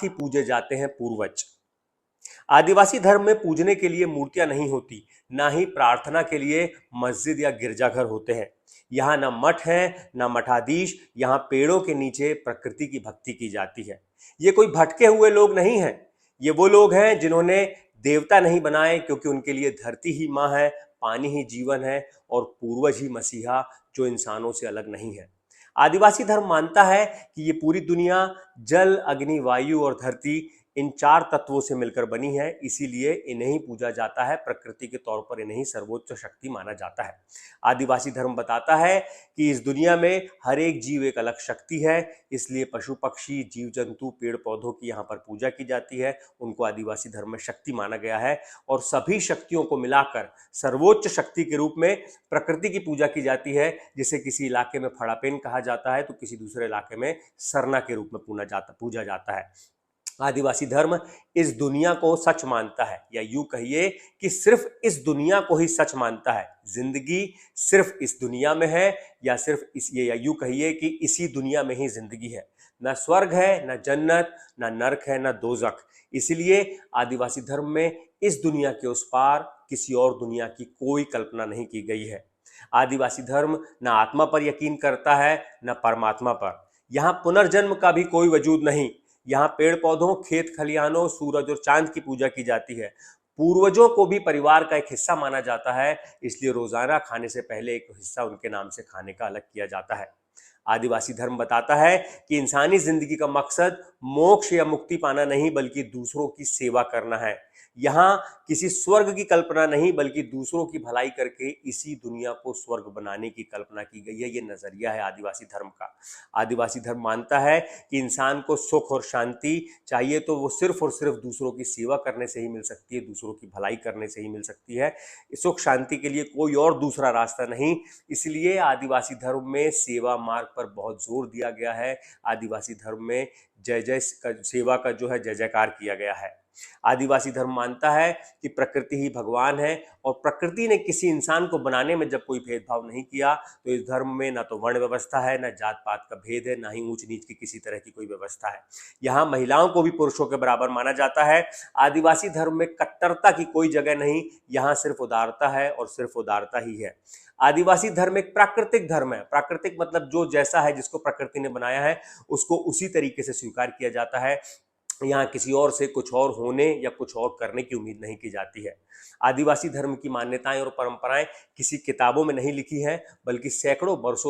ही पूजे जाते हैं पूर्वज। आदिवासी धर्म में पूजने के लिए मूर्तियां नहीं होती, ना ही प्रार्थना के लिए मस्जिद या गिरजाघर होते हैं। यहाँ ना मठ है ना मठाधीश, यहाँ पेड़ों के नीचे प्रकृति की भक्ति की जाती है। ये कोई भटके हुए लोग नहीं हैं, ये वो लोग हैं जिन्होंने देवता नहीं बनाए, क्योंकि उनके लिए धरती ही माँ है, पानी ही जीवन है और पूर्वज ही मसीहा, जो इंसानों से अलग नहीं है। आदिवासी धर्म मानता है कि ये पूरी दुनिया जल, अग्नि, वायु और धरती, इन चार तत्वों से मिलकर बनी है, इसीलिए इन्हें ही पूजा जाता है। प्रकृति के तौर पर इन्हें ही सर्वोच्च शक्ति माना जाता है। आदिवासी धर्म बताता है कि इस दुनिया में हर एक जीव एक अलग शक्ति है, इसलिए पशु पक्षी, जीव जंतु, पेड़ पौधों की यहाँ पर पूजा की जाती है। उनको आदिवासी धर्म में शक्ति माना गया है और सभी शक्तियों को मिलाकर सर्वोच्च शक्ति के रूप में प्रकृति की पूजा की जाती है, जिसे किसी इलाके में फड़ापेन कहा जाता है तो किसी दूसरे इलाके में सरना के रूप में पूजा जाता है। आदिवासी धर्म इस दुनिया को सच मानता है, या यूं कहिए कि सिर्फ इस दुनिया को ही सच मानता है। जिंदगी सिर्फ इस दुनिया में है, या सिर्फ इस ये या यूं कहिए कि इसी दुनिया में ही जिंदगी है। ना स्वर्ग है, ना जन्नत, ना नरक है, ना दोजख। इसलिए आदिवासी धर्म में इस दुनिया के उस पार किसी और दुनिया की कोई कल्पना नहीं की गई है। आदिवासी धर्म ना आत्मा पर यकीन करता है, ना परमात्मा पर। यहाँ पुनर्जन्म का भी कोई वजूद नहीं। यहाँ पेड़ पौधों, खेत खलिहानों, सूरज और चांद की पूजा की जाती है। पूर्वजों को भी परिवार का एक हिस्सा माना जाता है, इसलिए रोजाना खाने से पहले एक हिस्सा उनके नाम से खाने का अलग किया जाता है। आदिवासी धर्म बताता है कि इंसानी जिंदगी का मकसद मोक्ष या मुक्ति पाना नहीं, बल्कि दूसरों की सेवा करना है। यहाँ किसी स्वर्ग की कल्पना नहीं, बल्कि दूसरों की भलाई करके इसी दुनिया को स्वर्ग बनाने की कल्पना की गई है। ये नजरिया है आदिवासी धर्म का। आदिवासी धर्म मानता है कि इंसान को सुख और शांति चाहिए तो वो सिर्फ और सिर्फ दूसरों की सेवा करने से ही मिल सकती है, दूसरों की भलाई करने से ही मिल सकती है। सुख शांति के लिए कोई और दूसरा रास्ता नहीं। इसलिए आदिवासी धर्म में सेवा मार्ग पर बहुत जोर दिया गया है। आदिवासी धर्म में जय जय सेवा का जो है जय जयकार किया गया है। आदिवासी धर्म मानता है कि प्रकृति ही भगवान है और प्रकृति ने किसी इंसान को बनाने में जब कोई भेदभाव नहीं किया, तो इस धर्म में ना तो वर्ण व्यवस्था है, ना जात पात का भेद है, ना ही ऊंच नीच की किसी तरह की कोई व्यवस्था है। यहाँ महिलाओं को भी पुरुषों के बराबर माना जाता है। आदिवासी धर्म में कट्टरता की कोई जगह नहीं, यहाँ सिर्फ उदारता है और सिर्फ उदारता ही है। आदिवासी धर्म एक प्राकृतिक धर्म है। प्राकृतिक मतलब जो जैसा है, जिसको प्रकृति ने बनाया है उसको उसी तरीके से स्वीकार किया जाता है। यहाँ किसी और से कुछ और होने या कुछ और करने की उम्मीद नहीं की जाती है। आदिवासी धर्म की मान्यताएं और परंपराएं किसी किताबों में नहीं लिखी हैं, बल्कि सैकड़ों वर्षों